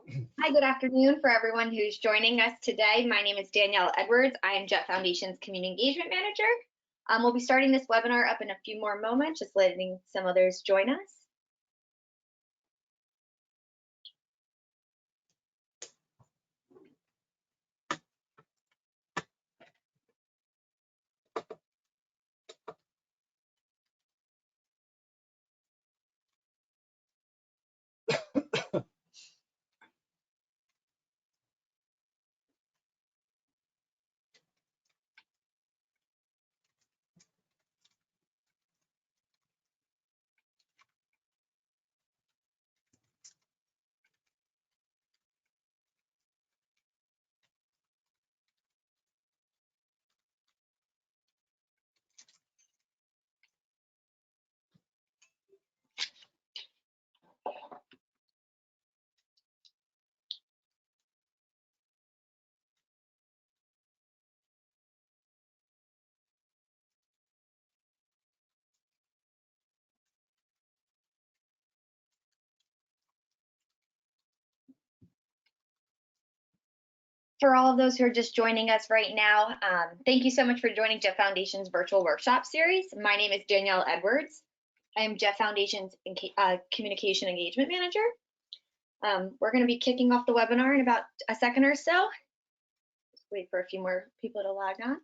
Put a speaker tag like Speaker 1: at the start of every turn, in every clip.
Speaker 1: Hi, good afternoon for everyone who's joining us today. My name is Danielle Edwards. I am Jet Foundation's Community Engagement Manager. We'll be starting this webinar up in a few more moments, just letting some others join us. For all of those who are just joining us right now, thank you so much for joining Jet Foundation's virtual workshop series. My name is Danielle Edwards. I am Jet Foundation's Communication Engagement Manager. We're going to be kicking off the webinar in about a second or so. Just wait for a few more people to log on.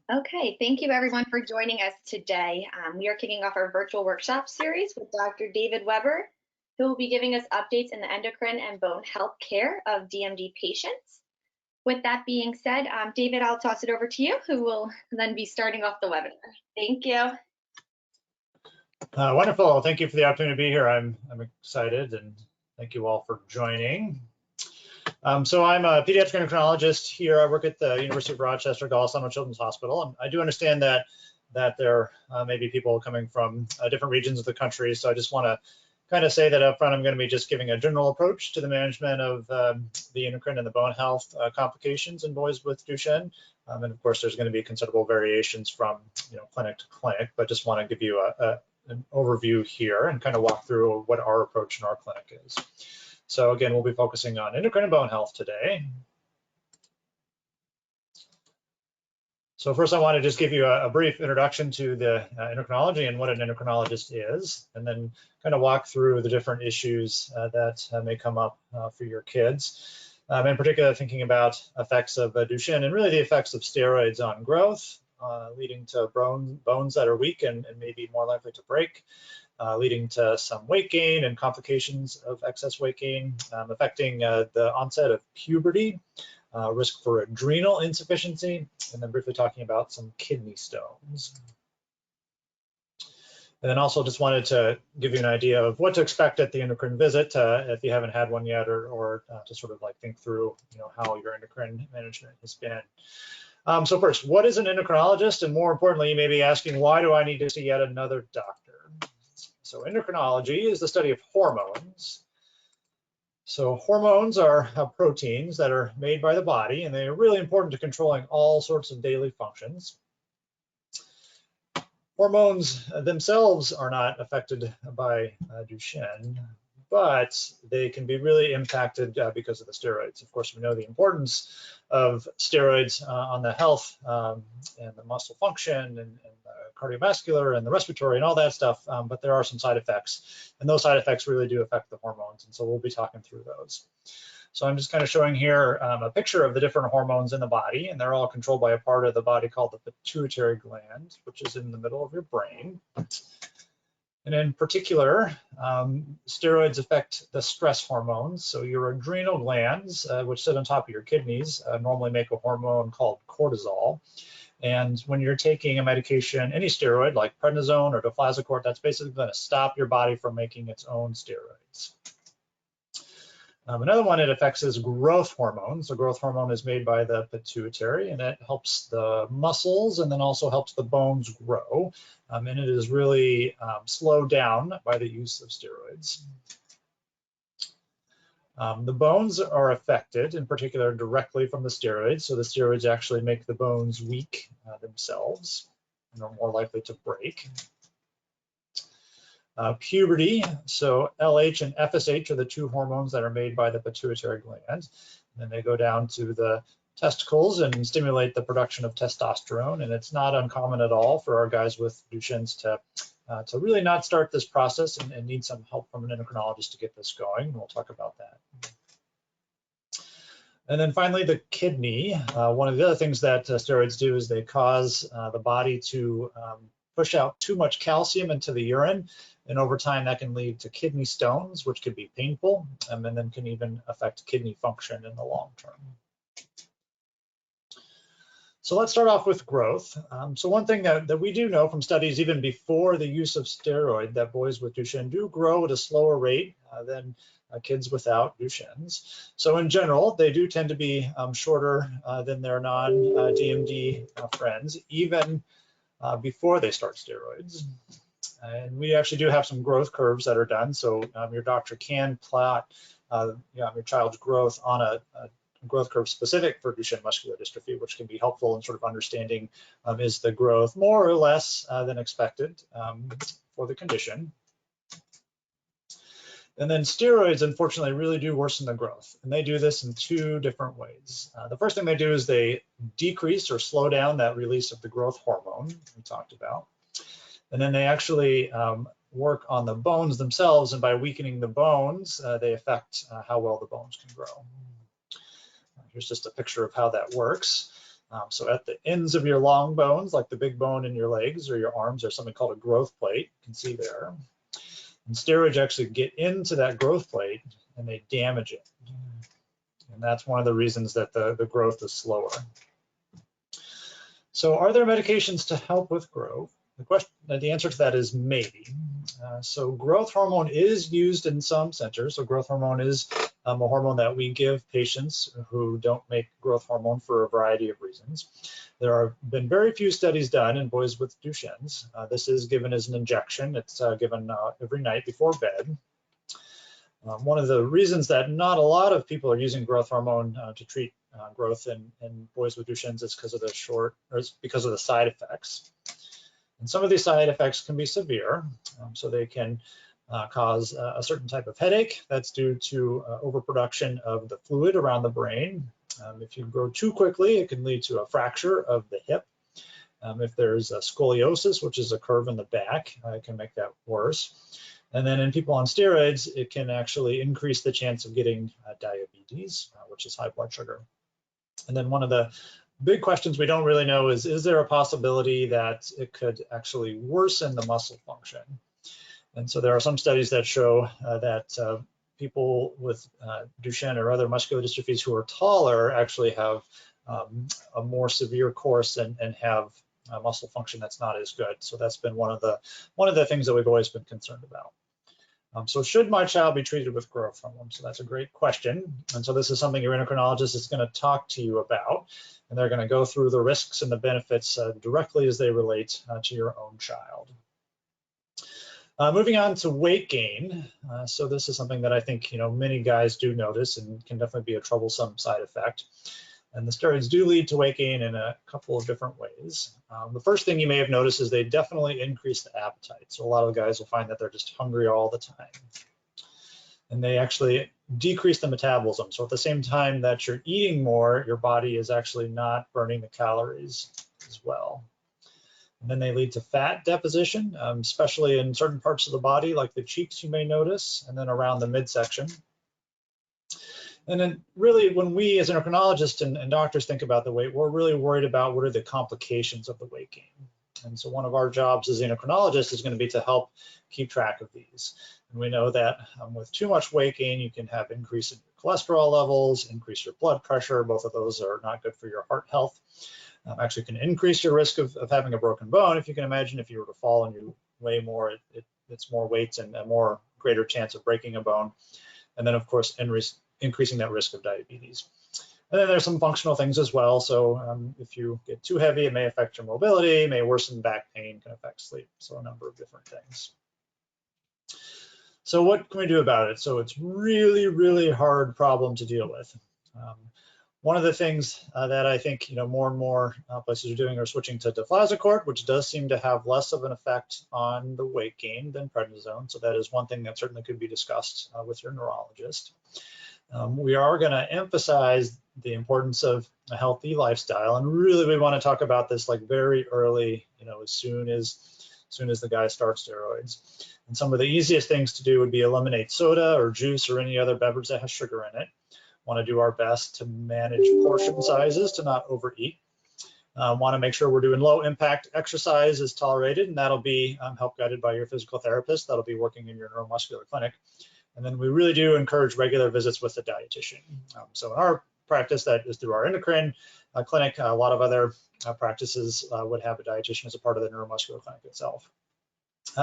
Speaker 1: Okay, thank you everyone for joining us today. We are kicking off our virtual workshop series with Dr. David Weber, who will be giving us updates in the endocrine and bone health care of DMD patients. With that being said, David, I'll toss it over to you, who will then be starting off the webinar. Thank you.
Speaker 2: Wonderful. Thank you for the opportunity to be here. I'm excited, and thank you all for joining. So I'm a pediatric endocrinologist here. I work at the University of Rochester Golisano Children's Hospital, and I do understand that there may be people coming from different regions of the country. So I just want to kind of say that up front, I'm going to be just giving a general approach to the management of the endocrine and the bone health complications in boys with Duchenne. And of course, there's going to be considerable variations from clinic to clinic, but just want to give you an overview here and kind of walk through what our approach in our clinic is. So again, we'll be focusing on endocrine and bone health today. So first, I want to just give you a brief introduction to the endocrinology and what an endocrinologist is, and then kind of walk through the different issues that may come up for your kids. In particular, thinking about effects of Duchenne and really the effects of steroids on growth, leading to bones that are weak and maybe more likely to break, leading to some weight gain and complications of excess weight gain, affecting the onset of puberty, risk for adrenal insufficiency, and then briefly talking about some kidney stones. And then also just wanted to give you an idea of what to expect at the endocrine visit if you haven't had one yet, or to sort of like think through how your endocrine management has been. So first, what is an endocrinologist? And more importantly, you may be asking, why do I need to see yet another doctor? So endocrinology is the study of hormones. So hormones are proteins that are made by the body, and they are really important to controlling all sorts of daily functions. Hormones themselves are not affected by Duchenne, but they can be really impacted because of the steroids. Of course, we know the importance of steroids on the health and the muscle function and cardiovascular and the respiratory and all that stuff, but there are some side effects, and those side effects really do affect the hormones, and so we'll be talking through those. So I'm just kind of showing here a picture of the different hormones in the body, and they're all controlled by a part of the body called the pituitary gland, which is in the middle of your brain. And in particular, steroids affect the stress hormones. So your adrenal glands, which sit on top of your kidneys, normally make a hormone called cortisol. And when you're taking a medication, any steroid like prednisone or deflazacort, that's basically going to stop your body from making its own steroids. Another one it affects is growth hormone. So growth hormone is made by the pituitary, and it helps the muscles and then also helps the bones grow. And it is really slowed down by the use of steroids. The bones are affected, in particular, directly from the steroids. So the steroids actually make the bones weak themselves and are more likely to break. Puberty, so LH and FSH are the two hormones that are made by the pituitary gland. And then they go down to the testicles and stimulate the production of testosterone. And it's not uncommon at all for our guys with Duchenne's to really not start this process and need some help from an endocrinologist to get this going. We'll talk about that. And then finally, the kidney. One of the other things that steroids do is they cause the body to push out too much calcium into the urine. And over time, that can lead to kidney stones, which could be painful, and then can even affect kidney function in the long term. So let's start off with growth. So one thing that we do know from studies even before the use of steroid, that boys with Duchenne do grow at a slower rate than kids without Duchenne's. So in general, they do tend to be shorter than their non-DMD friends, even before they start steroids. And we actually do have some growth curves that are done. So your doctor can plot your child's growth on a growth curve specific for Duchenne muscular dystrophy, which can be helpful in sort of understanding is the growth more or less than expected for the condition. And then steroids, unfortunately, really do worsen the growth. And they do this in two different ways. The first thing they do is they decrease or slow down that release of the growth hormone we talked about. And then they actually work on the bones themselves. And by weakening the bones, they affect how well the bones can grow. Here's just a picture of how that works. So at the ends of your long bones, like the big bone in your legs or your arms, there's something called a growth plate. You can see there. And steroids actually get into that growth plate and they damage it. And that's one of the reasons that the growth is slower. So are there medications to help with growth? The answer to that is maybe. So growth hormone is used in some centers. So growth hormone is a hormone that we give patients who don't make growth hormone for a variety of reasons. There have been very few studies done in boys with Duchenne's. This is given as an injection. It's given every night before bed. One of the reasons that not a lot of people are using growth hormone to treat growth in boys with Duchenne's is because of the side effects. And some of these side effects can be severe, so they can cause a certain type of headache that's due to overproduction of the fluid around the brain. If you grow too quickly, it can lead to a fracture of the hip. If there's a scoliosis, which is a curve in the back, it can make that worse. And then in people on steroids, it can actually increase the chance of getting diabetes, which is high blood sugar. And then one of the big questions we don't really know is there a possibility that it could actually worsen the muscle function? And so there are some studies that show that people with Duchenne or other muscular dystrophies who are taller actually have a more severe course and have muscle function that's not as good. So that's been one of the things that we've always been concerned about. So should my child be treated with growth hormone? So that's a great question. And so this is something your endocrinologist is going to talk to you about. And they're going to go through the risks and the benefits directly as they relate to your own child. Moving on to weight gain. So this is something that I think many guys do notice and can definitely be a troublesome side effect. And the steroids do lead to weight gain in a couple of different ways. The first thing you may have noticed is they definitely increase the appetite. So a lot of the guys will find that they're just hungry all the time. And they actually decrease the metabolism. So at the same time that you're eating more, your body is actually not burning the calories as well. And then they lead to fat deposition, especially in certain parts of the body, like the cheeks you may notice, and then around the midsection. And then really when we as endocrinologists and doctors think about the weight, we're really worried about what are the complications of the weight gain. And so one of our jobs as endocrinologists is going to be to help keep track of these. And we know that with too much weight gain, you can have increase in your cholesterol levels, increase your blood pressure. Both of those are not good for your heart health. Actually can increase your risk of having a broken bone. If you can imagine, if you were to fall and you weigh more, it's more weight and a more greater chance of breaking a bone. And then of course, increasing that risk of diabetes. And then there's some functional things as well. So if you get too heavy, it may affect your mobility, may worsen back pain, can affect sleep. So a number of different things. So what can we do about it? So it's really, really hard problem to deal with. One of the things that I think more and more places are doing are switching to deflazacort, which does seem to have less of an effect on the weight gain than prednisone. So that is one thing that certainly could be discussed with your neurologist. We are going to emphasize the importance of a healthy lifestyle, and really we want to talk about this like very early, as soon as the guy starts steroids. And some of the easiest things to do would be eliminate soda or juice or any other beverage that has sugar in it. Want to do our best to manage portion sizes to not overeat. Want to make sure we're doing low impact exercise is tolerated, and that'll be help guided by your physical therapist. That'll be working in your neuromuscular clinic. And then we really do encourage regular visits with the dietitian. So in our practice, that is through our endocrine clinic. A lot of other practices would have a dietitian as a part of the neuromuscular clinic itself.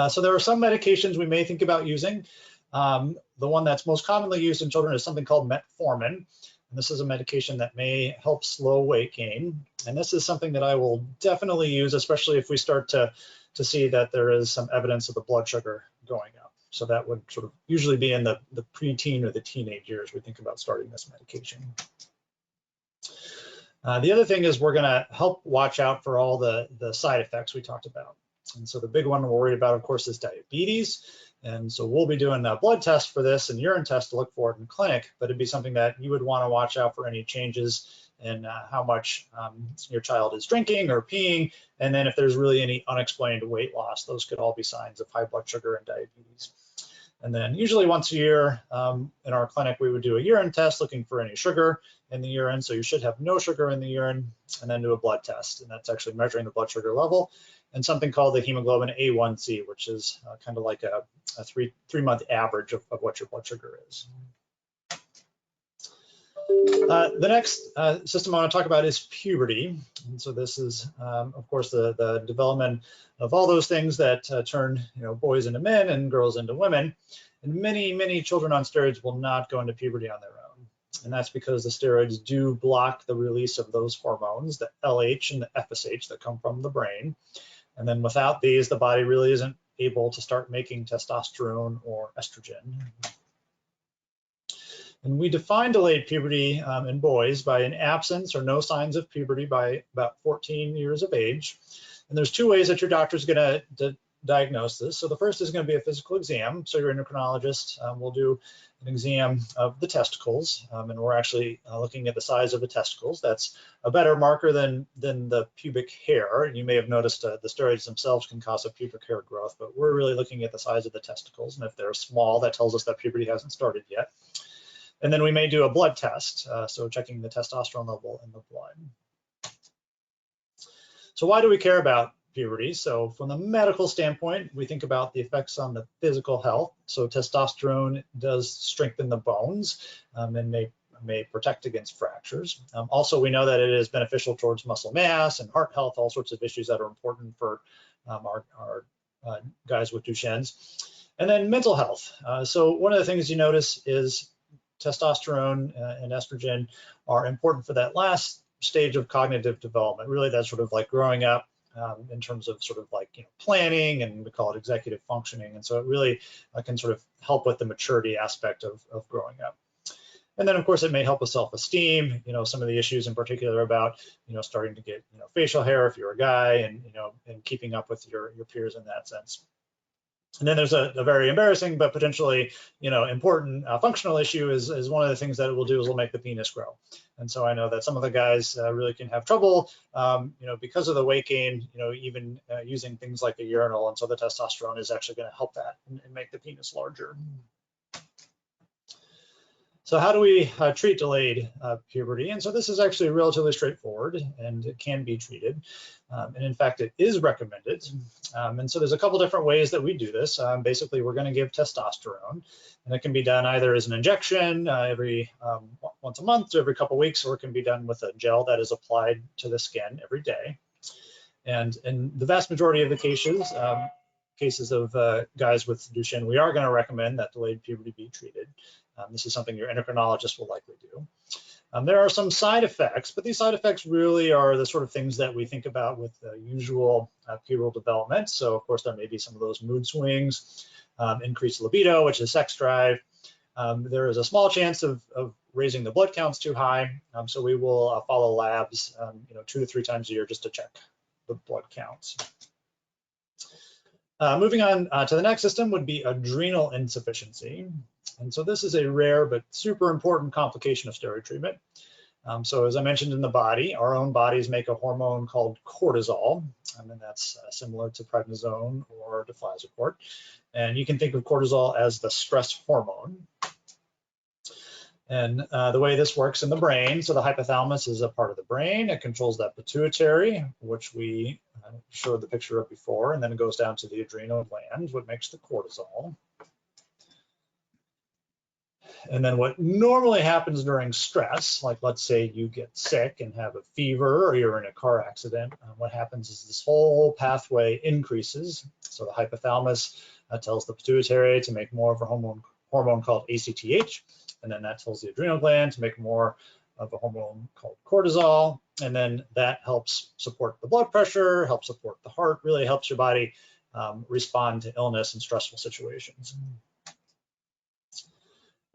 Speaker 2: So there are some medications we may think about using. The one that's most commonly used in children is something called metformin. And this is a medication that may help slow weight gain. And this is something that I will definitely use, especially if we start to see that there is some evidence of the blood sugar going up. So that would sort of usually be in the preteen or the teenage years we think about starting this medication. The other thing is we're going to help watch out for all the side effects we talked about. And so the big one we're worried about, of course, is diabetes. And so we'll be doing a blood test for this and urine test to look for it in clinic, but it'd be something that you would want to watch out for any changes in how much your child is drinking or peeing. And then if there's really any unexplained weight loss, those could all be signs of high blood sugar and diabetes. And then usually once a year in our clinic, we would do a urine test looking for any sugar in the urine. So you should have no sugar in the urine, and then do a blood test. And that's actually measuring the blood sugar level, and something called the hemoglobin A1C, which is kind of like a three-month average of what your blood sugar is. The next system I want to talk about is puberty. And so this is, of course, the development of all those things that turn boys into men and girls into women. And many children on steroids will not go into puberty on their own. And that's because the steroids do block the release of those hormones, the LH and the FSH that come from the brain. And then without these, the body really isn't able to start making testosterone or estrogen. And we define delayed puberty in boys by an absence or no signs of puberty by about 14 years of age. And there's two ways that your doctor is going to diagnose this. So the first is going to be a physical exam. So your endocrinologist will do an exam of the testicles, and we're actually looking at the size of the testicles. That's a better marker than the pubic hair. You may have noticed the steroids themselves can cause a pubic hair growth, but we're really looking at the size of the testicles. And if they're small, that tells us that puberty hasn't started yet. And then we may do a blood test, so checking the testosterone level in the blood. So why do we care about puberty? So from the medical standpoint, we think about the effects on the physical health. So testosterone does strengthen the bones and may protect against fractures. Also, we know that it is beneficial towards muscle mass and heart health, all sorts of issues that are important for our guys with Duchenne's. And then mental health. So one of the things you notice is testosterone and estrogen are important for that last stage of cognitive development. Really, that's sort of like growing up in terms of sort of like planning, and we call it executive functioning. And so it really can sort of help with the maturity aspect of growing up. And then, of course, it may help with self-esteem. Some of the issues in particular about starting to get facial hair if you're a guy, and keeping up with your peers in that sense. And then there's a very embarrassing but potentially important functional issue is one of the things that it will do is will make the penis grow. And so I know that some of the guys really can have trouble because of the weight gain, even using things like a urinal. And so the testosterone is actually going to help that and make the penis larger. So how do we treat delayed puberty? And so this is actually relatively straightforward, and it can be treated. And in fact, it is recommended. And so there's a couple different ways that we do this. Basically, we're going to give testosterone, and it can be done either as an injection every once a month or every couple weeks, or it can be done with a gel that is applied to the skin every day. And in the vast majority of the cases, cases of guys with Duchenne, we are going to recommend that delayed puberty be treated. This is something your endocrinologist will likely do. There are some side effects, but these side effects really are the sort of things that we think about with the usual pubertal development. So of course, there may be some of those mood swings, increased libido, which is sex drive. There is a small chance of raising the blood counts too high. So we will follow labs 2 to 3 times a year just to check the blood counts. Moving on to the next system would be adrenal insufficiency. And so this is a rare but super important complication of steroid treatment. So as I mentioned in the body, our own bodies make a hormone called cortisol, and that's similar to prednisone or deflazacort. And you can think of cortisol as the stress hormone. And the way this works in the brain, so the hypothalamus is a part of the brain. It controls that pituitary, which we showed the picture of before, and then it goes down to the adrenal glands, what makes the cortisol. And then what normally happens during stress, like let's say you get sick and have a fever or you're in a car accident, what happens is this whole pathway increases. So the hypothalamus tells the pituitary to make more of a hormone called ACTH, and then that tells the adrenal gland to make more of a hormone called cortisol, and then that helps support the blood pressure, helps support the heart, really helps your body respond to illness and stressful situations.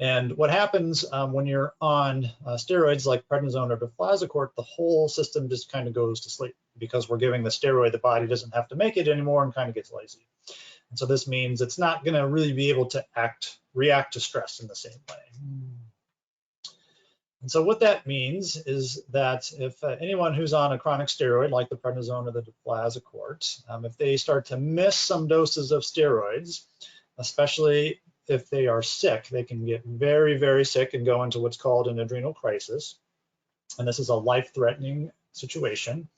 Speaker 2: And what happens when you're on steroids like prednisone or deflazacort, the whole system just kind of goes to sleep because we're giving the steroid, the body doesn't have to make it anymore and kind of gets lazy. And so this means it's not going to really be able to react to stress in the same way. And so what that means is that if anyone who's on a chronic steroid like the prednisone or the deflazacort, if they start to miss some doses of steroids, especially if they are sick, they can get very, very sick and go into what's called an adrenal crisis. And this is a life-threatening situation.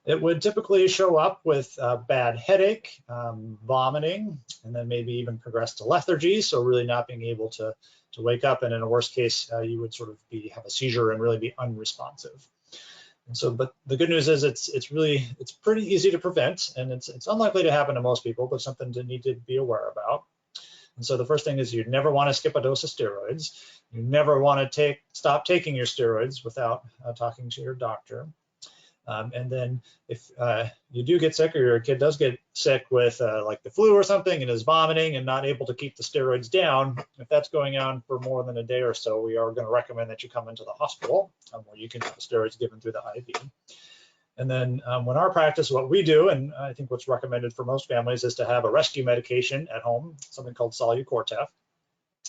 Speaker 2: It would typically show up with bad headache, vomiting, and then maybe even progress to lethargy, so really not being able to wake up. And in a worst case, you would sort of have a seizure and really be unresponsive. And so, but the good news is it's pretty easy to prevent, and it's unlikely to happen to most people, but something to need to be aware about. And so the first thing is you'd never want to skip a dose of steroids. You never want to stop taking your steroids without talking to your doctor. And then if you do get sick or your kid does get sick with like the flu or something and is vomiting and not able to keep the steroids down, if that's going on for more than a day or so, we are going to recommend that you come into the hospital where you can have the steroids given through the IV. And then when our practice, what we do, and I think what's recommended for most families, is to have a rescue medication at home, something called Solu-Cortef.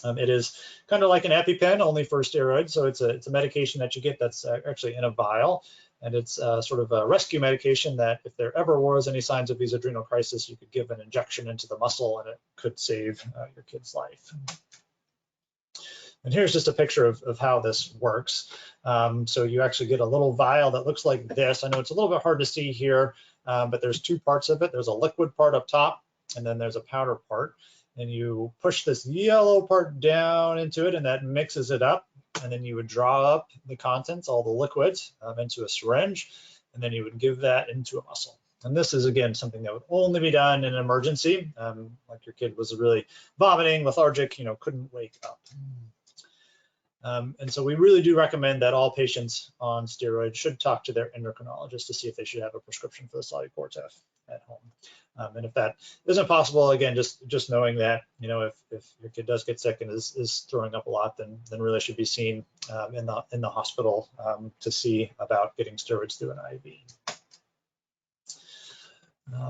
Speaker 2: It is kind of like an EpiPen, only for steroids. So it's a medication that you get that's actually in a vial. And it's sort of a rescue medication that if there ever was any signs of these adrenal crisis, you could give an injection into the muscle and it could save your kid's life. And here's just a picture of how this works. So you actually get a little vial that looks like this. I know it's a little bit hard to see here, but there's 2 parts of it. There's a liquid part up top, and then there's a powder part. And you push this yellow part down into it, and that mixes it up. And then you would draw up the contents, all the liquids, into a syringe, and then you would give that into a muscle. And this is, again, something that would only be done in an emergency, like your kid was really vomiting, lethargic, couldn't wake up. And so we really do recommend that all patients on steroids should talk to their endocrinologist to see if they should have a prescription for the Solu-Cortef at home. And if that isn't possible, again, just knowing that, if your kid does get sick and is throwing up a lot, then really should be seen in the hospital to see about getting steroids through an IV.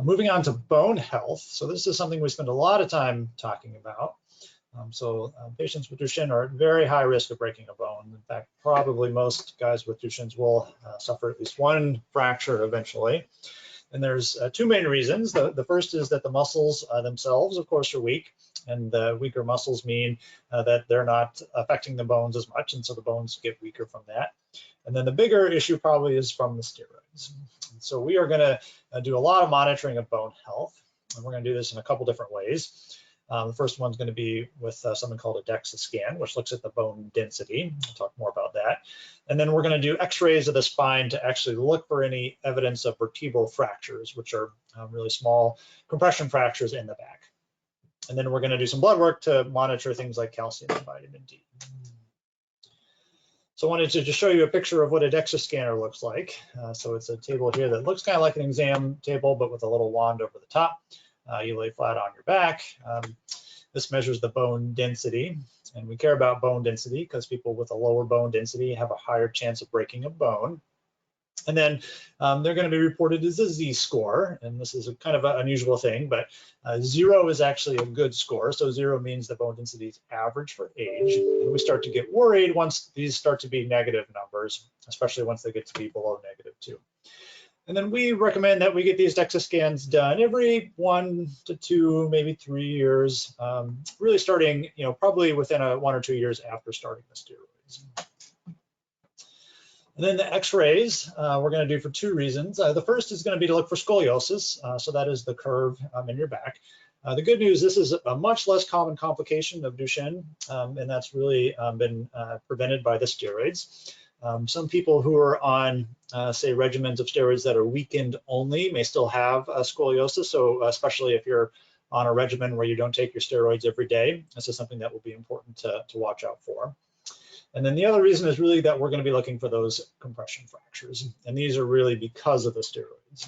Speaker 2: Moving on to bone health. So this is something we spend a lot of time talking about. Patients with Duchenne are at very high risk of breaking a bone. In fact, probably most guys with Duchenne's will suffer at least one fracture eventually. And there's 2 main reasons. The first is that the muscles themselves, of course, are weak. And the weaker muscles mean that they're not affecting the bones as much. And so the bones get weaker from that. And then the bigger issue probably is from the steroids. And so we are going to do a lot of monitoring of bone health. And we're going to do this in a couple different ways. The first one's going to be with something called a DXA scan, which looks at the bone density. We'll talk more about that. And then we're going to do x-rays of the spine to actually look for any evidence of vertebral fractures, which are really small compression fractures in the back. And then we're going to do some blood work to monitor things like calcium and vitamin D. So I wanted to just show you a picture of what a DXA scanner looks like. So it's a table here that looks kind of like an exam table, but with a little wand over the top. You lay flat on your back. This measures the bone density, and we care about bone density because people with a lower bone density have a higher chance of breaking a bone. And then they're going to be reported as a Z-score, and this is a kind of an unusual thing, but 0 is actually a good score. So 0 means the bone density is average for age, and we start to get worried once these start to be negative numbers, especially once they get to be below -2. And then we recommend that we get these DXA scans done every 1 to 2, maybe 3 years, really starting, probably within 1 or 2 years after starting the steroids. And then the x-rays we're going to do for 2 reasons. The first is going to be to look for scoliosis. So that is the curve in your back. The good news, this is a much less common complication of Duchenne, and that's really been prevented by the steroids. Some people who are on, say, regimens of steroids that are weekend only may still have scoliosis. So especially if you're on a regimen where you don't take your steroids every day, this is something that will be important to watch out for. And then the other reason is really that we're going to be looking for those compression fractures. And these are really because of the steroids.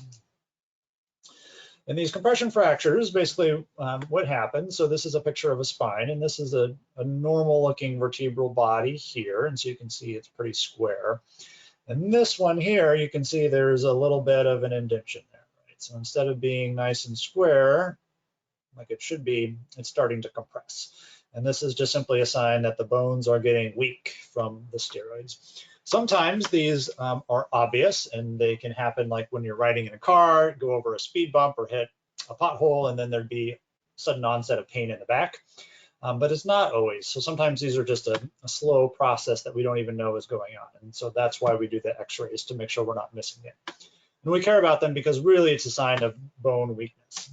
Speaker 2: And these compression fractures, basically what happens, so this is a picture of a spine, and this is a normal looking vertebral body here. And so you can see it's pretty square. And this one here, you can see there's a little bit of an indentation there, right? So instead of being nice and square, like it should be, it's starting to compress. And this is just simply a sign that the bones are getting weak from the steroids. Sometimes these are obvious, and they can happen like when you're riding in a car, go over a speed bump or hit a pothole, and then there'd be sudden onset of pain in the back. But it's not always. So sometimes these are just a slow process that we don't even know is going on. And so that's why we do the x-rays, to make sure we're not missing it. And we care about them because really it's a sign of bone weakness.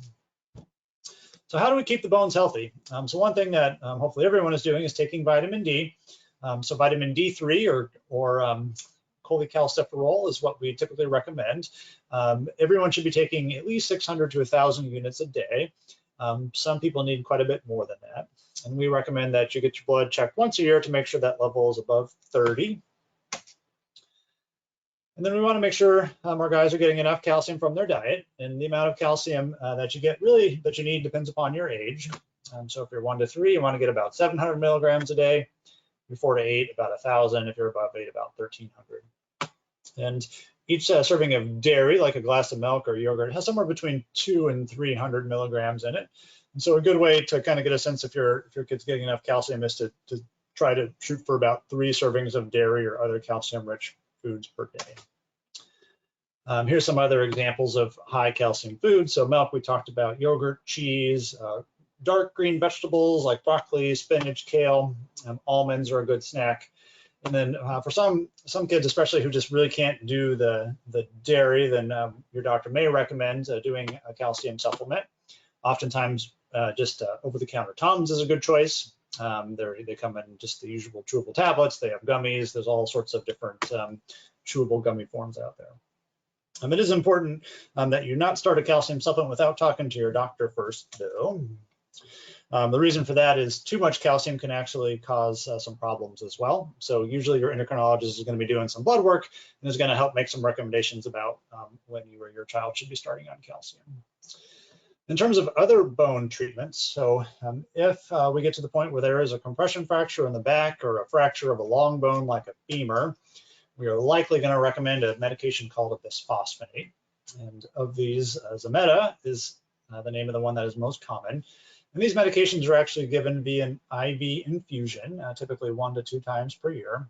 Speaker 2: So how do we keep the bones healthy? So one thing that hopefully everyone is doing is taking vitamin D. So vitamin D3 or cholecalciferol is what we typically recommend. Everyone should be taking at least 600 to 1,000 units a day. Some people need quite a bit more than that. And we recommend that you get your blood checked once a year to make sure that level is above 30. And then we want to make sure our guys are getting enough calcium from their diet, and the amount of calcium that you get really that you need depends upon your age. So if you're 1 to 3, you want to get about 700 milligrams a day. If you're 4 to 8, about 1,000. If you're above 8, about 1,300. And each serving of dairy, like a glass of milk or yogurt, has somewhere between 200 and 300 milligrams in it. And so a good way to kind of get a sense if your kid's getting enough calcium is to try to shoot for about 3 servings of dairy or other calcium-rich foods per day. Here's some other examples of high calcium foods. So milk, we talked about, yogurt, cheese, dark green vegetables like broccoli, spinach, kale. Almonds are a good snack. And then for some kids, especially who just really can't do the dairy, then your doctor may recommend doing a calcium supplement. Oftentimes, just over-the-counter Tums is a good choice. They come in just the usual chewable tablets. They have gummies. There's all sorts of different chewable gummy forms out there. It is important that you not start a calcium supplement without talking to your doctor first, though. The reason for that is too much calcium can actually cause some problems as well. So usually your endocrinologist is going to be doing some blood work and is going to help make some recommendations about when you or your child should be starting on calcium. In terms of other bone treatments, so if we get to the point where there is a compression fracture in the back or a fracture of a long bone like a femur, we are likely going to recommend a medication called a bisphosphonate. And of these, Zometa is the name of the one that is most common. And these medications are actually given via an IV infusion, typically 1 to 2 times per year.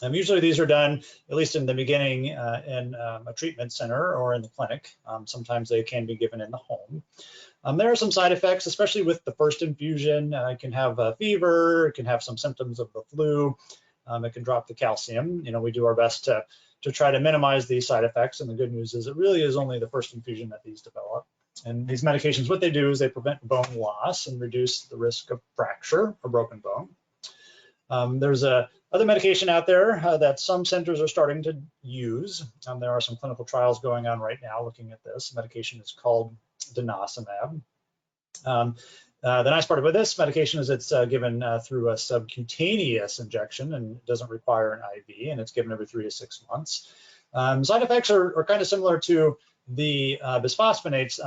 Speaker 2: Usually these are done, at least in the beginning, in a treatment center or in the clinic. Sometimes they can be given in the home. There are some side effects, especially with the first infusion. It can have a fever, it can have some symptoms of the flu. It can drop the calcium. We do our best to try to minimize these side effects. And the good news is it really is only the first infusion that these develop. And these medications, what they do is they prevent bone loss and reduce the risk of fracture or broken bone. There's other medication out there that some centers are starting to use. There are some clinical trials going on right now looking at this. The medication is called denosumab. The nice part about this medication is it's given through a subcutaneous injection and doesn't require an IV, and it's given every 3 to 6 months. Side effects are kind of similar to the bisphosphonates.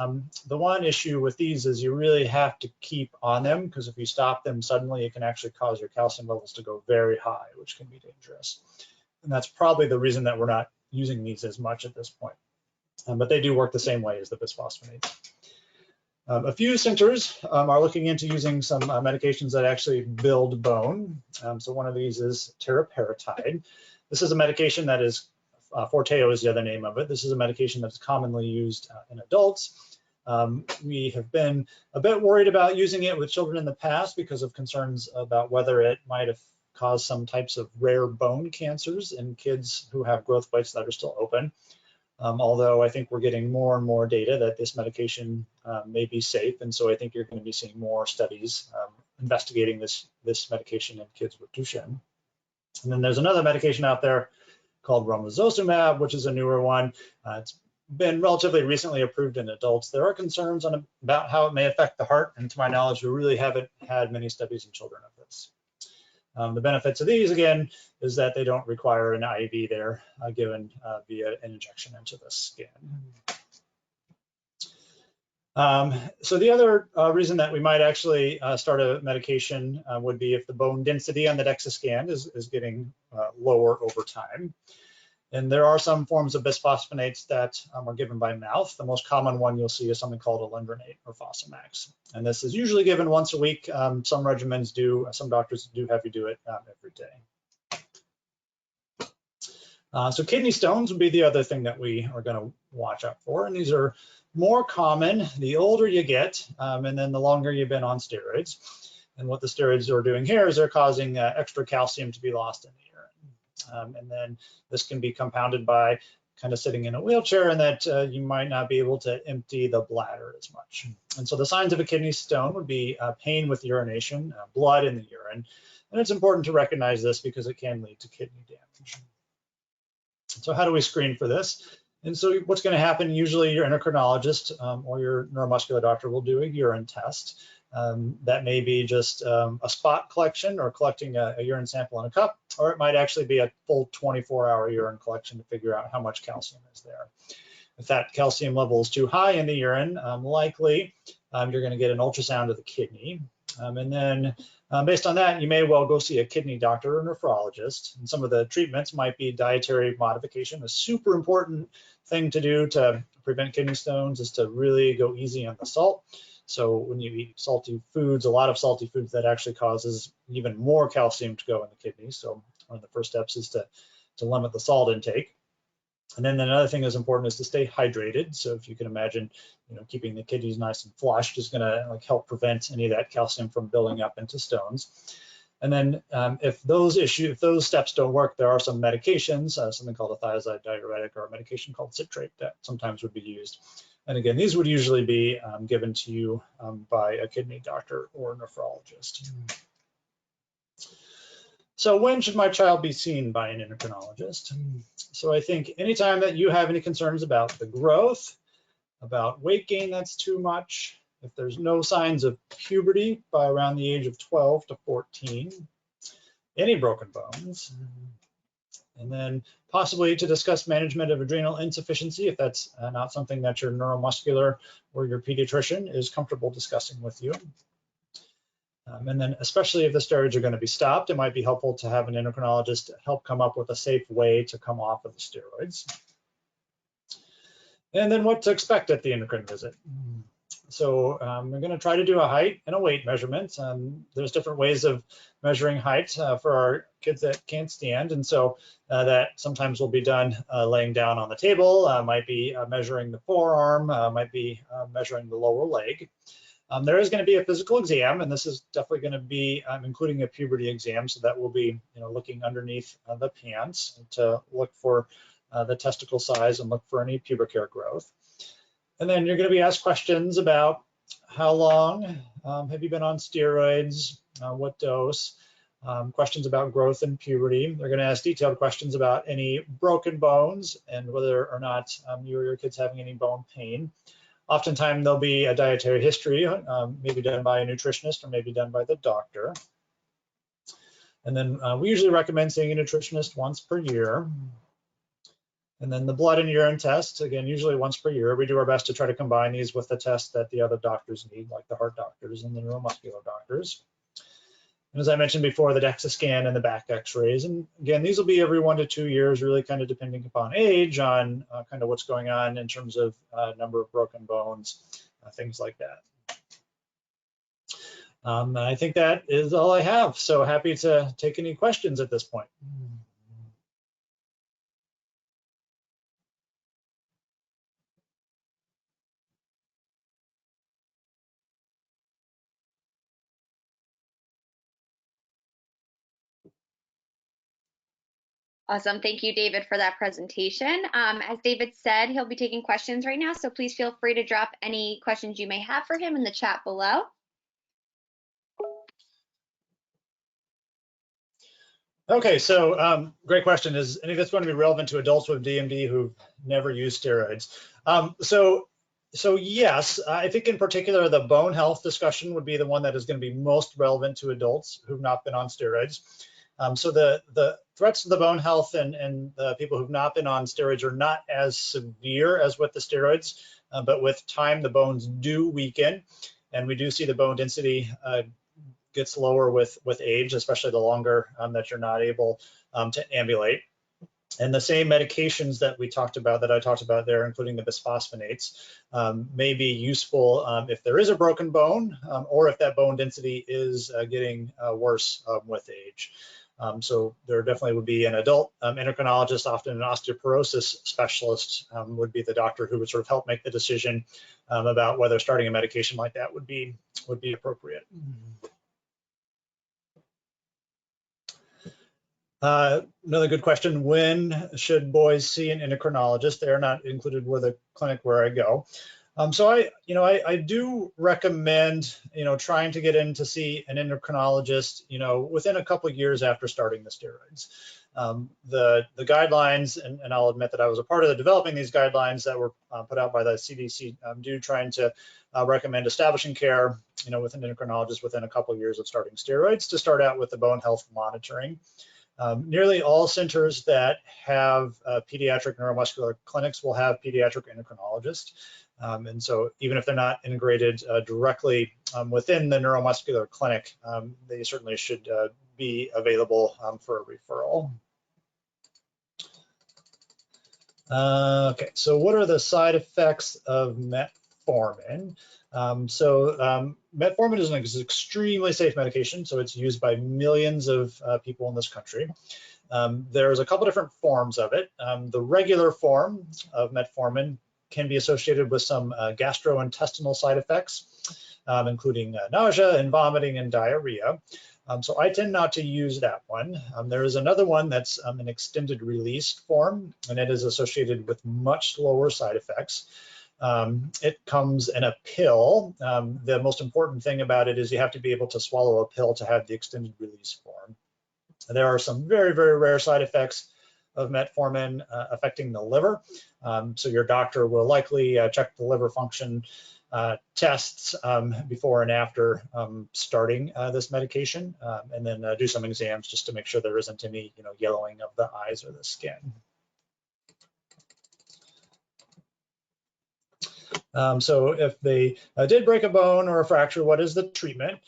Speaker 2: The one issue with these is you really have to keep on them, because if you stop them suddenly, it can actually cause your calcium levels to go very high, which can be dangerous. And that's probably the reason that we're not using these as much at this point. But they do work the same way as the bisphosphonates. A few centers are looking into using some medications that actually build bone. So one of these is teriparatide. This is a medication that is, Forteo is the other name of it. This is a medication that's commonly used in adults. We have been a bit worried about using it with children in the past because of concerns about whether it might have caused some types of rare bone cancers in kids who have growth plates that are still open. Although I think we're getting more and more data that this medication may be safe, and so I think you're going to be seeing more studies investigating this medication in kids with Duchenne. And then there's another medication out there called romosozumab, which is a newer one. It's been relatively recently approved in adults. There are concerns about how it may affect the heart, and to my knowledge, we really haven't had many studies in children of this. The benefits of these, again, is that they don't require an IV there given via an injection into the skin. So the other reason that we might actually start a medication would be if the bone density on the DXA scan is getting lower over time. And there are some forms of bisphosphonates that are given by mouth. The most common one you'll see is something called alendronate or Fosamax. And this is usually given once a week. Some regimens do, some doctors do have you do it every day. So kidney stones would be the other thing that we are going to watch out for. And these are more common the older you get, and then the longer you've been on steroids. And what the steroids are doing here is they're causing extra calcium to be lost in the urine. And then this can be compounded by kind of sitting in a wheelchair, and that you might not be able to empty the bladder as much. And so the signs of a kidney stone would be pain with urination, blood in the urine. And it's important to recognize this because it can lead to kidney damage. So how do we screen for this? And so what's going to happen, usually your endocrinologist or your neuromuscular doctor will do a urine test. That may be just a spot collection or collecting a urine sample in a cup, or it might actually be a full 24-hour urine collection to figure out how much calcium is there. If that calcium level is too high in the urine, likely you're going to get an ultrasound of the kidney. And then based on that, you may well go see a kidney doctor or nephrologist. And some of the treatments might be dietary modification. A super important thing to do to prevent kidney stones is to really go easy on the salt. So when you eat salty foods, a lot of salty foods, that actually causes even more calcium to go in the kidneys. So one of the first steps is to limit the salt intake. And then another thing that's important is to stay hydrated. So if you can imagine, keeping the kidneys nice and flushed is going to help prevent any of that calcium from building up into stones. And then if those steps don't work, there are some medications, something called a thiazide diuretic or a medication called citrate that sometimes would be used. And again, these would usually be given to you by a kidney doctor or nephrologist. So when should my child be seen by an endocrinologist? So I think anytime that you have any concerns about the growth, about weight gain that's too much, if there's no signs of puberty by around the age of 12 to 14, any broken bones, and then possibly to discuss management of adrenal insufficiency if that's not something that your neuromuscular or your pediatrician is comfortable discussing with you. And then especially if the steroids are going to be stopped, it might be helpful to have an endocrinologist help come up with a safe way to come off of the steroids. And then what to expect at the endocrine visit. So we're going to try to do a height and a weight measurement. There's different ways of measuring height for our kids that can't stand. And so that sometimes will be done laying down on the table, might be measuring the forearm, might be measuring the lower leg. There is going to be a physical exam, and this is definitely going to be including a puberty exam. So that will be looking underneath the pants to look for the testicle size and look for any pubic hair growth. And then you're going to be asked questions about how long have you been on steroids, what dose, questions about growth and puberty. They're going to ask detailed questions about any broken bones and whether or not you or your kid's having any bone pain. Oftentimes there'll be a dietary history, maybe done by a nutritionist or maybe done by the doctor. And then we usually recommend seeing a nutritionist once per year. And then the blood and urine tests, again, usually once per year. We do our best to try to combine these with the tests that the other doctors need, like the heart doctors and the neuromuscular doctors. And as I mentioned before, the DXA scan and the back x-rays. And again, these will be every 1 to 2 years, really kind of depending upon age, on kind of what's going on in terms of number of broken bones, things like that. I think that is all I have. So happy to take any questions at this point.
Speaker 1: Awesome. Thank you, David, for that presentation. As David said, he'll be taking questions right now, so please feel free to drop any questions you may have for him in the chat below.
Speaker 2: Okay, so great question. Is any of this going to be relevant to adults with DMD who've never used steroids? So yes, I think in particular the bone health discussion would be the one that is going to be most relevant to adults who've not been on steroids. So the threats to the bone health and the people who've not been on steroids are not as severe as with the steroids, but with time the bones do weaken, and we do see the bone density gets lower with age, especially the longer that you're not able to ambulate. And the same medications that we talked about, that I talked about there, including the bisphosphonates, may be useful if there is a broken bone or if that bone density is getting worse with age. So there definitely would be an adult endocrinologist, often an osteoporosis specialist would be the doctor who would sort of help make the decision about whether starting a medication like that would be appropriate. Another good question: when should boys see an endocrinologist? They are not included with the clinic where I go. So I do recommend trying to get in to see an endocrinologist within a couple of years after starting the steroids. The guidelines, and I'll admit that I was a part of the developing these guidelines that were put out by the CDC, do trying to recommend establishing care with an endocrinologist within a couple of years of starting steroids, to start out with the bone health monitoring. Nearly all centers that have pediatric neuromuscular clinics will have pediatric endocrinologists. And so even if they're not integrated directly within the neuromuscular clinic, they certainly should be available for a referral. Okay, so what are the side effects of metformin? Metformin is an extremely safe medication, so it's used by millions of people in this country. There's a couple different forms of it. The regular form of metformin can be associated with some gastrointestinal side effects, including nausea and vomiting and diarrhea. So I tend not to use that one. There is another one that's an extended release form, and it is associated with much lower side effects. It comes in a pill. The most important thing about it is you have to be able to swallow a pill to have the extended release form. There are some very, very rare side effects of metformin affecting the liver. So your doctor will likely check the liver function tests before and after starting this medication, and then do some exams just to make sure there isn't any yellowing of the eyes or the skin. So if they did break a bone or a fracture, what is the treatment?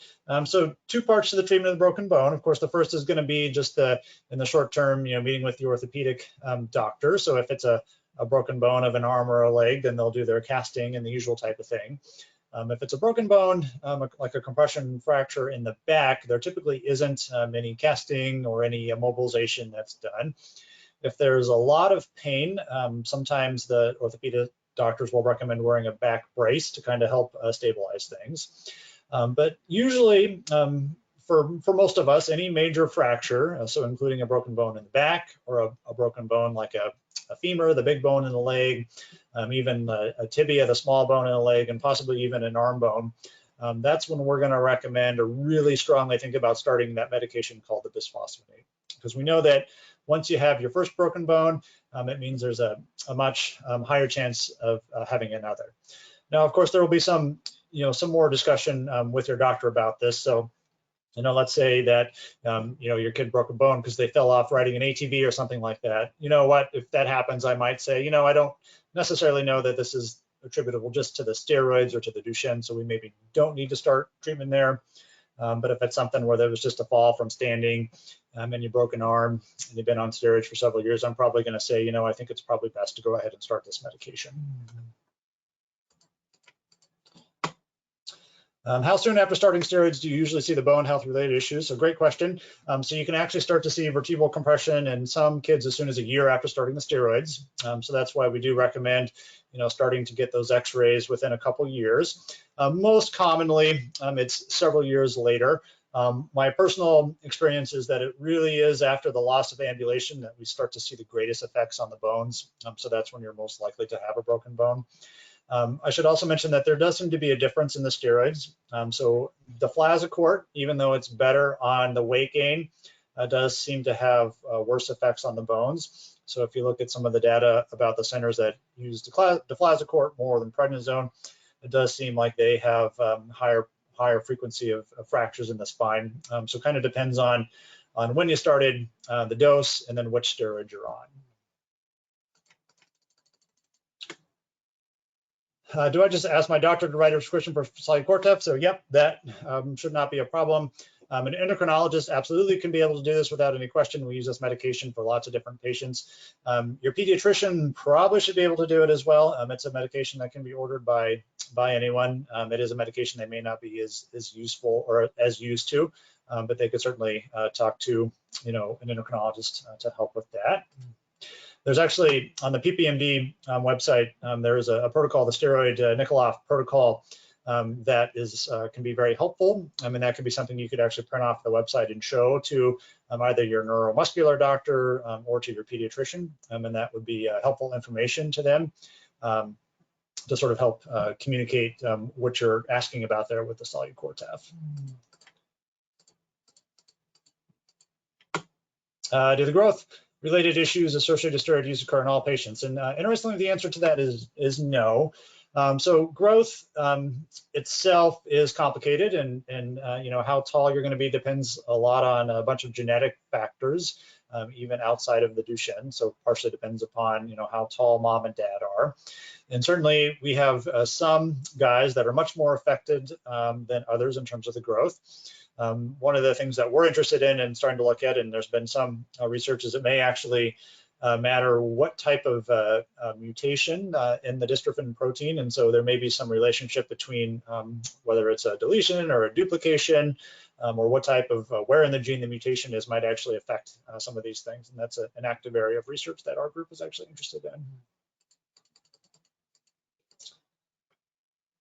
Speaker 2: So two parts to the treatment of the broken bone. Of course, the first is going to be just in the short term, meeting with the orthopedic doctor. So if it's a broken bone of an arm or a leg, then they'll do their casting and the usual type of thing. If it's a broken bone, like a compression fracture in the back, there typically isn't any casting or any immobilization that's done. If there's a lot of pain, sometimes the orthopedic doctors will recommend wearing a back brace to kind of help stabilize things. But usually, for most of us, any major fracture, so including a broken bone in the back or a broken bone like a femur, the big bone in the leg, even a tibia, the small bone in a leg, and possibly even an arm bone, that's when we're going to recommend or really strongly think about starting that medication called the bisphosphonate. Because we know that once you have your first broken bone, it means there's a much higher chance of having another. Now, of course, there will be some more discussion with your doctor about this. So, let's say that, your kid broke a bone because they fell off riding an ATV or something like that. You know what, if that happens, I might say, I don't necessarily know that this is attributable just to the steroids or to the Duchenne, so we maybe don't need to start treatment there. But if it's something where there was just a fall from standing and you broke an arm and you've been on steroids for several years, I'm probably going to say, I think it's probably best to go ahead and start this medication. How soon after starting steroids do you usually see the bone health related issues? So great question. So you can actually start to see vertebral compression in some kids as soon as a year after starting the steroids. So that's why we do recommend, starting to get those x-rays within a couple years. Most commonly, it's several years later. My personal experience is that it really is after the loss of ambulation that we start to see the greatest effects on the bones. So that's when you're most likely to have a broken bone. I should also mention that there does seem to be a difference in the steroids. So deflazacort, even though it's better on the weight gain, does seem to have worse effects on the bones. So if you look at some of the data about the centers that use deflazacort more than prednisone, it does seem like they have higher frequency of fractures in the spine. So it kind of depends on when you started, the dose, and then which steroid you're on. Do I just ask my doctor to write a prescription for Solu-Cortef? So yep, that should not be a problem. An endocrinologist absolutely can be able to do this without any question. We use this medication for lots of different patients. Your pediatrician probably should be able to do it as well. It's a medication that can be ordered by anyone. It is a medication that may not be as useful or as used to, but they could certainly talk to an endocrinologist to help with that. There's actually, on the PPMD website, there is a protocol, the steroid Nikolov protocol, that can be very helpful. And that could be something you could actually print off the website and show to either your neuromuscular doctor or to your pediatrician. And that would be helpful information to them to sort of help communicate what you're asking about there with the Solu-Cortef. Do the growth-related issues associated with steroid use occur in all patients? And interestingly, the answer to that is no. So growth itself is complicated, and how tall you're going to be depends a lot on a bunch of genetic factors, even outside of the Duchenne. So partially depends upon how tall mom and dad are. And certainly we have some guys that are much more affected than others in terms of the growth. One of the things that we're interested in and starting to look at, and there's been some research, is it may actually matter what type of mutation in the dystrophin protein. And so there may be some relationship between whether it's a deletion or a duplication, or what type of where in the gene the mutation is might actually affect some of these things. And that's an active area of research that our group is actually interested in.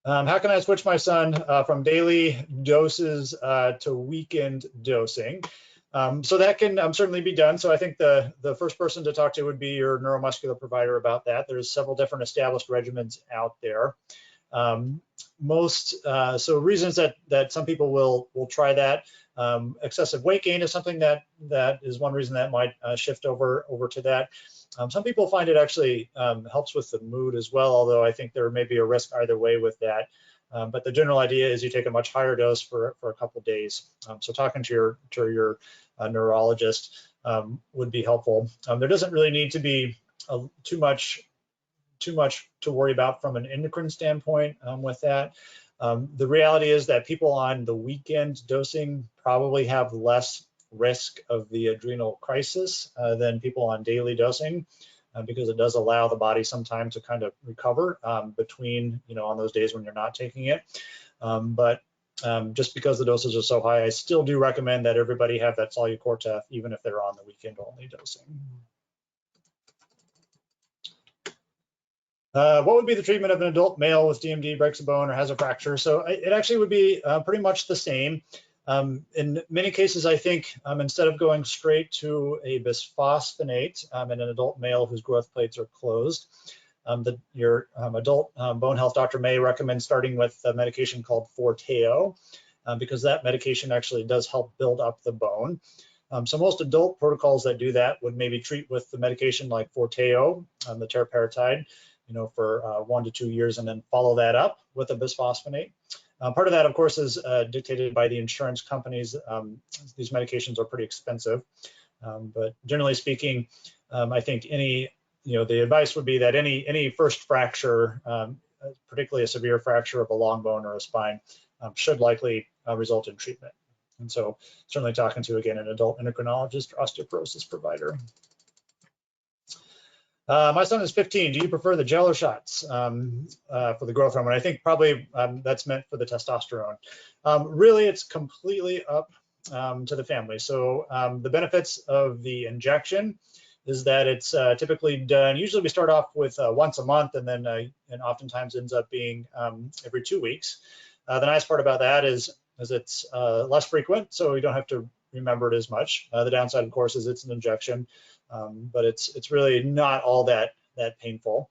Speaker 2: How can I switch my son from daily doses to weekend dosing? So that can certainly be done. So I think the first person to talk to would be your neuromuscular provider about that. There's several different established regimens out there. So reasons that some people will try that. Excessive weight gain is something that is one reason that might shift over to that. Some people find it actually helps with the mood as well, although I think there may be a risk either way with that. But the general idea is you take a much higher dose for a couple days. So talking to your neurologist would be helpful. There doesn't really need to be too much to worry about from an endocrine standpoint with that. The reality is that people on the weekend dosing probably have less risk of the adrenal crisis than people on daily dosing, because it does allow the body some time to kind of recover between, on those days when you're not taking it. But just because the doses are so high, I still do recommend that everybody have that Solu-Cortef, even if they're on the weekend only dosing. What would be the treatment of an adult male with DMD, breaks a bone, or has a fracture? So it actually would be pretty much the same. In many cases, I think instead of going straight to a bisphosphonate in an adult male whose growth plates are closed, your adult bone health doctor may recommend starting with a medication called Forteo, because that medication actually does help build up the bone. So most adult protocols that do that would maybe treat with the medication like Forteo, the teriparatide, for 1 to 2 years, and then follow that up with a bisphosphonate. Part of that, of course, is dictated by the insurance companies. These medications are pretty expensive, but generally speaking, I think the advice would be that any first fracture, particularly a severe fracture of a long bone or a spine, should likely result in treatment. And so certainly talking to, again, an adult endocrinologist or osteoporosis provider. My son is 15. Do you prefer the gel or shots for the growth hormone? I think probably that's meant for the testosterone. Really, it's completely up to the family. So the benefits of the injection is that it's typically done, usually we start off with once a month, and then and oftentimes ends up being every 2 weeks. The nice part about that is it's less frequent, so we don't have to remember it as much. The downside, of course, is it's an injection, but it's really not all that painful.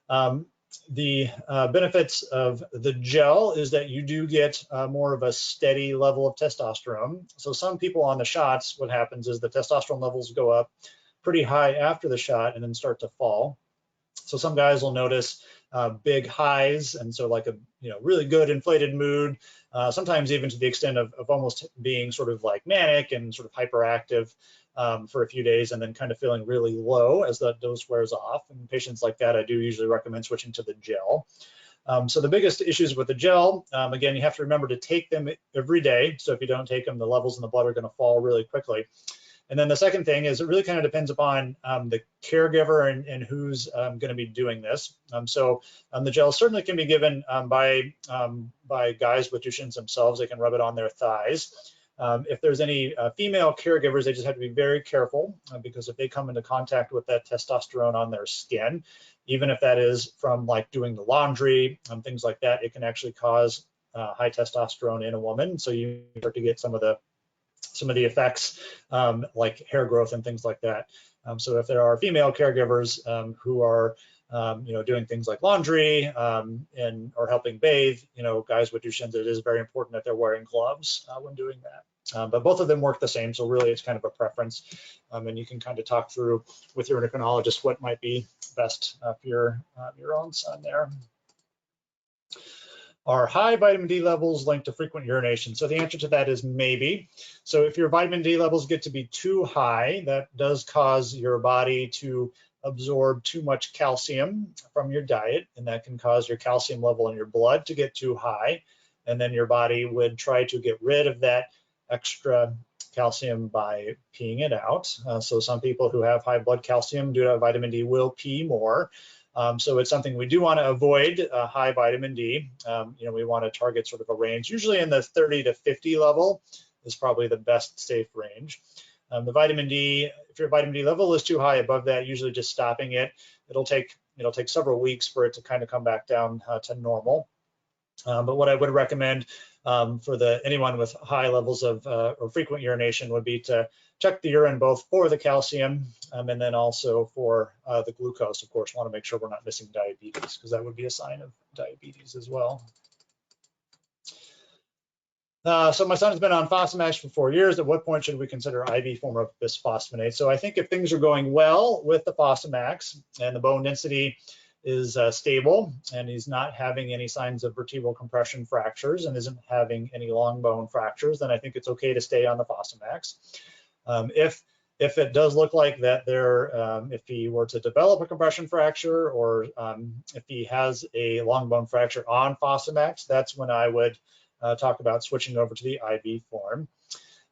Speaker 2: The benefits of the gel is that you do get more of a steady level of testosterone. So some people on the shots, what happens is the testosterone levels go up pretty high after the shot and then start to fall. So some guys will notice big highs, and so like a really good inflated mood, sometimes even to the extent of almost being sort of like manic and sort of hyperactive for a few days, and then kind of feeling really low as the dose wears off. And patients like that, I do usually recommend switching to the gel. So the biggest issues with the gel, again, you have to remember to take them every day. So if you don't take them, the levels in the blood are going to fall really quickly. And then the second thing is it really kind of depends upon the caregiver and who's going to be doing this. So the gel certainly can be given by guys with Duchenne's themselves. They can rub it on their thighs. If there's any female caregivers, they just have to be very careful because if they come into contact with that testosterone on their skin, even if that is from like doing the laundry, things like that, it can actually cause high testosterone in a woman. So you start to get some of the effects like hair growth and things like that. So if there are female caregivers who are doing things like laundry or helping bathe, guys with Duchenne's, it is very important that they're wearing gloves when doing that. But both of them work the same, so really it's kind of a preference, and you can kind of talk through with your endocrinologist what might be best for your own son there. Are high vitamin D levels linked to frequent urination? So the answer to that is maybe. So if your vitamin D levels get to be too high, that does cause your body to absorb too much calcium from your diet, and that can cause your calcium level in your blood to get too high. And then your body would try to get rid of that extra calcium by peeing it out. So some people who have high blood calcium due to vitamin D will pee more. So it's something we do want to avoid, high vitamin D. We want to target sort of a range, usually in the 30 to 50 level is probably the best safe range. The vitamin D, if your vitamin D level is too high above that, usually just stopping it, it'll take several weeks for it to kind of come back down to normal. But what I would recommend for anyone with high levels of or frequent urination would be to check the urine both for the calcium and then also for the glucose. Of course, want to make sure we're not missing diabetes, because that would be a sign of diabetes as well. So my son has been on Fosamax for 4 years. At what point should we consider IV form of bisphosphonate? So I think if things are going well with the Fosamax and the bone density is stable and he's not having any signs of vertebral compression fractures and isn't having any long bone fractures, then I think it's okay to stay on the Fosamax. If it does look like that if he were to develop a compression fracture or if he has a long bone fracture on Fosamax, that's when I would talk about switching over to the IV form.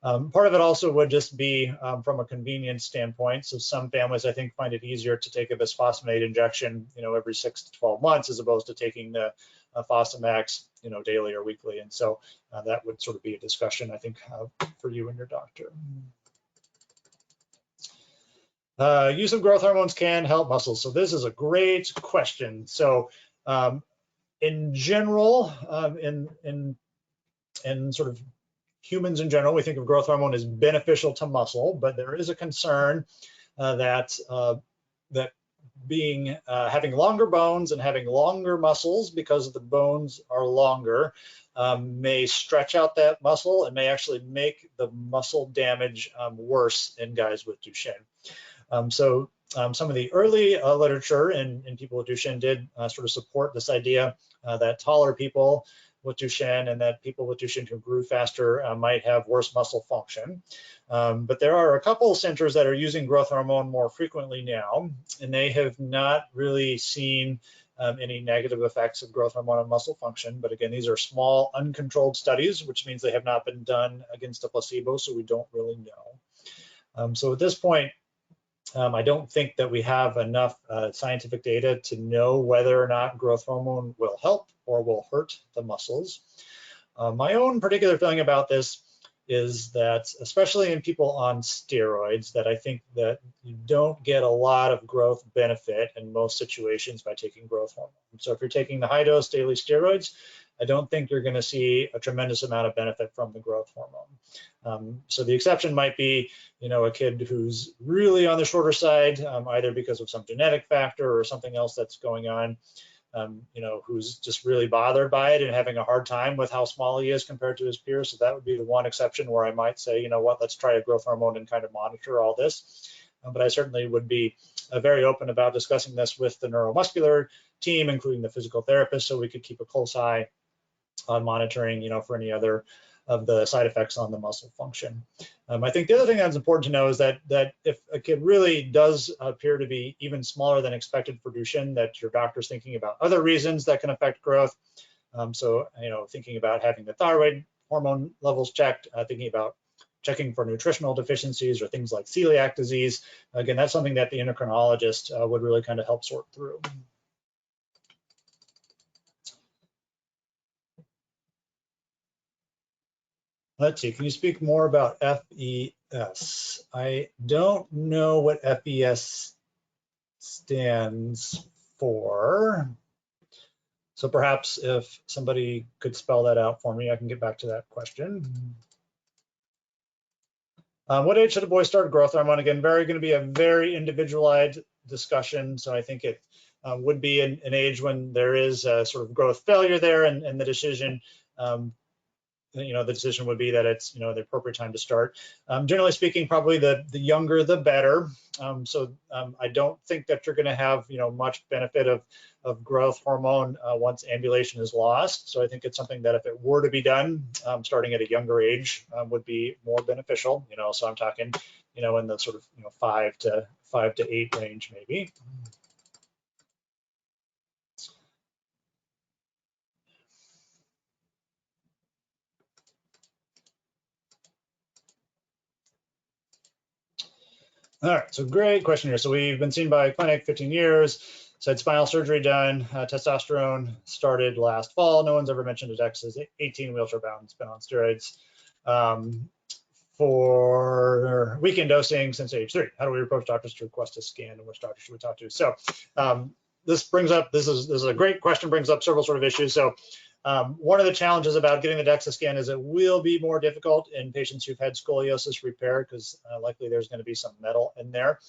Speaker 2: Part of it also would just be from a convenience standpoint. So some families, I think, find it easier to take a bisphosphonate injection, every 6 to 12 months, as opposed to taking the Fosamax, daily or weekly. And so that would sort of be a discussion, I think, for you and your doctor. Use of growth hormones can help muscles. So this is a great question. So in general, in sort of humans in general, we think of growth hormone as beneficial to muscle, but there is a concern that having longer bones and having longer muscles because the bones are longer may stretch out that muscle and may actually make the muscle damage worse in guys with Duchenne. Some of the early literature in people with Duchenne did sort of support this idea that taller people with Duchenne and that people with Duchenne who grew faster might have worse muscle function. But there are a couple of centers that are using growth hormone more frequently now, and they have not really seen any negative effects of growth hormone on muscle function. But again, these are small, uncontrolled studies, which means they have not been done against a placebo, so we don't really know. So at this point, I don't think that we have enough scientific data to know whether or not growth hormone will help or will hurt the muscles. My own particular feeling about this is that, especially in people on steroids, that I think that you don't get a lot of growth benefit in most situations by taking growth hormone. So if you're taking the high dose daily steroids, I don't think you're going to see a tremendous amount of benefit from the growth hormone. So the exception might be, a kid who's really on the shorter side, either because of some genetic factor or something else that's going on, who's just really bothered by it and having a hard time with how small he is compared to his peers. So that would be the one exception where I might say, let's try a growth hormone and kind of monitor all this. But I certainly would be very open about discussing this with the neuromuscular team, including the physical therapist, so we could keep a close eye on monitoring, for any other of the side effects on the muscle function. I think the other thing that's important to know is that if a kid really does appear to be even smaller than expected for Duchenne, that your doctor's thinking about other reasons that can affect growth. So, thinking about having the thyroid hormone levels checked, thinking about checking for nutritional deficiencies or things like celiac disease. Again, that's something that the endocrinologist would really kind of help sort through. Let's see, can you speak more about FES? I don't know what FES stands for. So perhaps if somebody could spell that out for me, I can get back to that question. What age should a boy start growth hormone? Again, going to be a very individualized discussion. So I think it would be an age when there is a sort of growth failure there, and the decision the decision would be that it's, the appropriate time to start. Generally speaking, probably the younger, the better. I don't think that you're going to have, much benefit of growth hormone once ambulation is lost. So I think it's something that if it were to be done, starting at a younger age would be more beneficial. So I'm talking, in the sort of, 5 to 8 range, maybe. All right, so great question here. So we've been seen by a clinic 15 years, had spinal surgery done, testosterone started last fall. No one's ever mentioned a DXA 18, wheelchair bound, it's been on steroids for weekend dosing since age 3. How do we approach doctors to request a scan, and which doctor should we talk to? So this is a great question, brings up several sort of issues. So one of the challenges about getting the DXA scan is it will be more difficult in patients who've had scoliosis repair, because likely there's going to be some metal in there.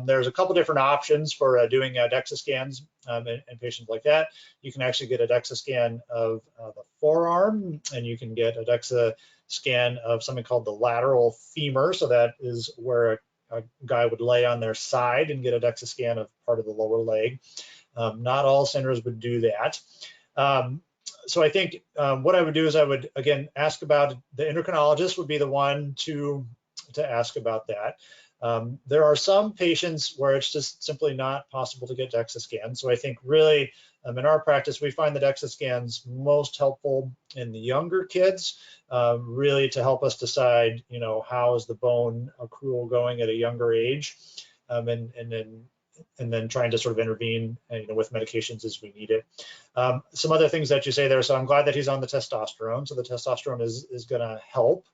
Speaker 2: There's a couple different options for doing DXA scans in patients like that. You can actually get a DXA scan of the forearm, and you can get a DXA scan of something called the lateral femur. So that is where a guy would lay on their side and get a DXA scan of part of the lower leg. Not all centers would do that. So I think what I would do is I would, again, ask about, the endocrinologist would be the one to ask about that. There are some patients where it's just simply not possible to get DXA scans. So I think really in our practice, we find the DXA scans most helpful in the younger kids, really to help us decide, how is the bone accrual going at a younger age, and then trying to sort of intervene with medications as we need it. Some other things that you say there, so I'm glad that he's on the testosterone. So the testosterone is going to help.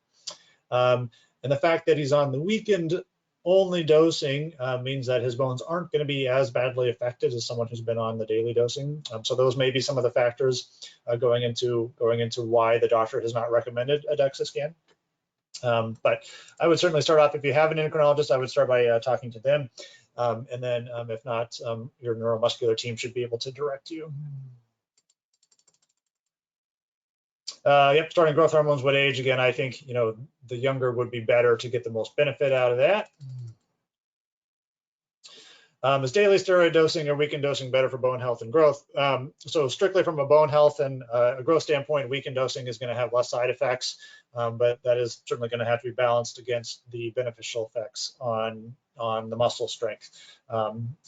Speaker 2: And the fact that he's on the weekend only dosing means that his bones aren't going to be as badly affected as someone who's been on the daily dosing. So those may be some of the factors going into why the doctor has not recommended a DXA scan. But I would certainly start off, if you have an endocrinologist, I would start by talking to them. And then if not, your neuromuscular team should be able to direct you. Yep, starting growth hormones, what age? Again, I think, the younger would be better to get the most benefit out of that. Is daily steroid dosing or weekend dosing better for bone health and growth? So strictly from a bone health and a growth standpoint, weekend dosing is going to have less side effects, but that is certainly going to have to be balanced against the beneficial effects on the muscle strength.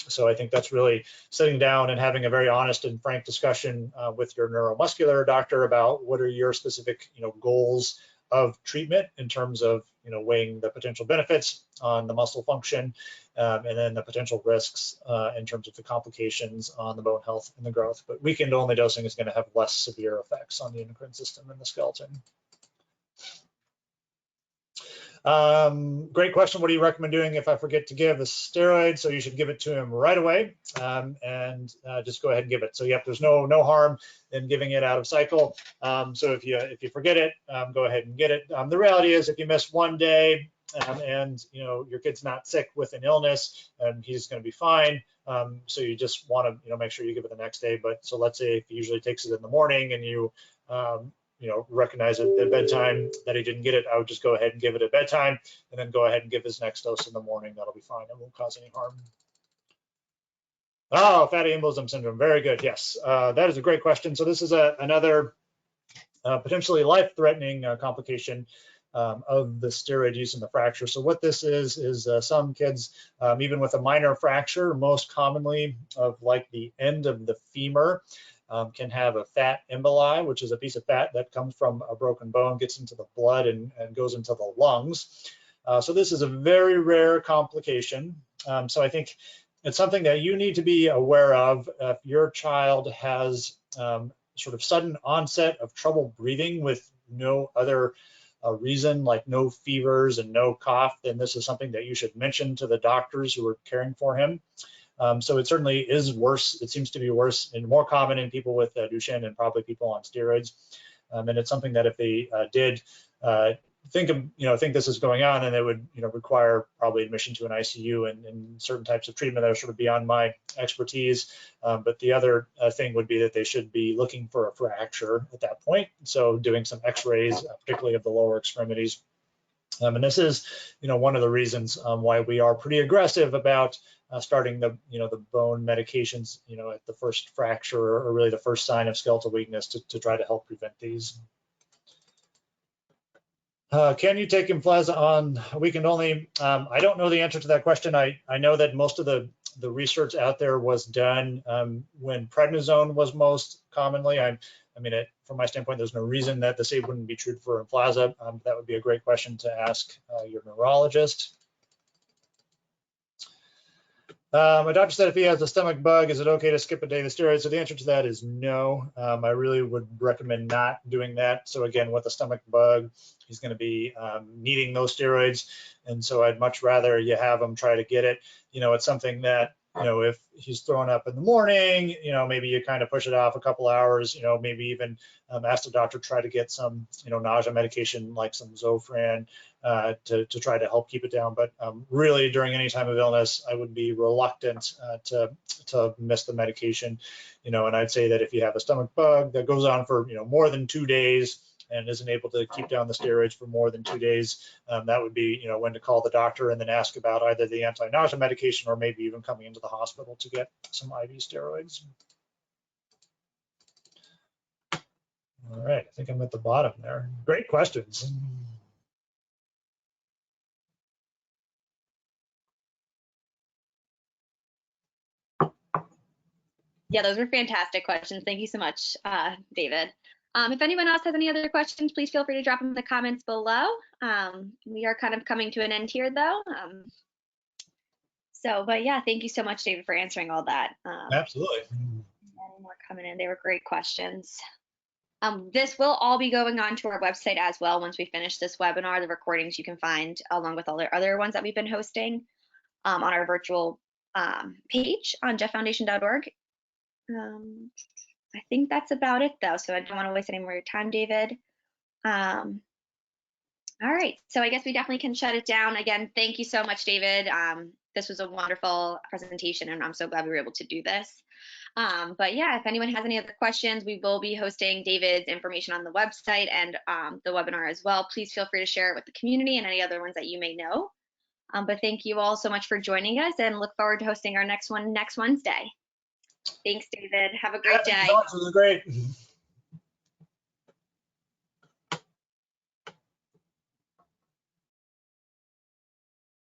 Speaker 2: So I think that's really sitting down and having a very honest and frank discussion with your neuromuscular doctor about what are your specific goals of treatment in terms of weighing the potential benefits on the muscle function, and then the potential risks in terms of the complications on the bone health and the growth. But weekend only dosing is going to have less severe effects on the endocrine system and the skeleton. Great question. What do you recommend doing if I forget to give a steroid? So you should give it to him right away, and just go ahead and give it. So yep, there's no harm in giving it out of cycle. So if you forget it, go ahead and get it. The reality is, if you miss one day and your kid's not sick with an illness, he's going to be fine. So you just want to make sure you give it the next day. But so let's say if he usually takes it in the morning and you recognize it at bedtime that he didn't get it, I would just go ahead and give it at bedtime, and then go ahead and give his next dose in the morning. That'll be fine. It won't cause any harm. Oh, fatty embolism syndrome. Very good. Yes, that is a great question. So this is another potentially life-threatening complication of the steroid use in the fracture. So what this is some kids, even with a minor fracture, most commonly of like the end of the femur, can have a fat emboli, which is a piece of fat that comes from a broken bone, gets into the blood and goes into the lungs. So this is a very rare complication. So I think it's something that you need to be aware of. If your child has sort of sudden onset of trouble breathing with no other reason, like no fevers and no cough, then this is something that you should mention to the doctors who are caring for him. So it certainly is worse. It seems to be worse and more common in people with Duchenne and probably people on steroids. And it's something that if they did think this is going on, then they would require probably admission to an ICU and certain types of treatment that are sort of beyond my expertise. But the other thing would be that they should be looking for a fracture at that point. So doing some X-rays, particularly of the lower extremities. And this is, one of the reasons why we are pretty aggressive about starting the bone medications, at the first fracture or really the first sign of skeletal weakness to try to help prevent these. Can you take Emflaza on weekend only? I don't know the answer to that question. I know that most of the research out there was done when prednisone was most commonly. From my standpoint, there's no reason that the same wouldn't be true for Emflaza. That would be a great question to ask your neurologist. My doctor said if he has a stomach bug, is it okay to skip a day of the steroids? So the answer to that is no. I really would recommend not doing that. So again, with a stomach bug, he's going to be needing those steroids. And so I'd much rather you have him try to get it. It's something that, if he's throwing up in the morning, maybe you kind of push it off a couple hours, maybe even ask the doctor to try to get some, nausea medication like some Zofran to try to help keep it down. But really during any time of illness, I would be reluctant to miss the medication, and I'd say that if you have a stomach bug that goes on for, more than 2 days, and isn't able to keep down the steroids for more than 2 days, that would be, when to call the doctor and then ask about either the anti-nausea medication or maybe even coming into the hospital to get some IV steroids. All right, I think I'm at the bottom there. Great questions.
Speaker 1: Yeah, those were fantastic questions. Thank you so much, David. If anyone else has any other questions, please feel free to drop them in the comments below. We are kind of coming to an end here, though. But yeah, thank you so much, David, for answering all that.
Speaker 2: Absolutely.
Speaker 1: Any more coming in? They were great questions. This will all be going on to our website as well once we finish this webinar. The recordings you can find along with all the other ones that we've been hosting on our virtual page on jefffoundation.org. I think that's about it, though, so I don't want to waste any more of your time, David. All right, so I guess we definitely can shut it down. Again, thank you so much, David. this was a wonderful presentation, and I'm so glad we were able to do this. But yeah, if anyone has any other questions, we will be hosting David's information on the website and the webinar as well. Please feel free to share it with the community and any other ones that you may know. But thank you all so much for joining us, and look forward to hosting our next one next Wednesday. Thanks, David. Have a great day.
Speaker 2: This was great.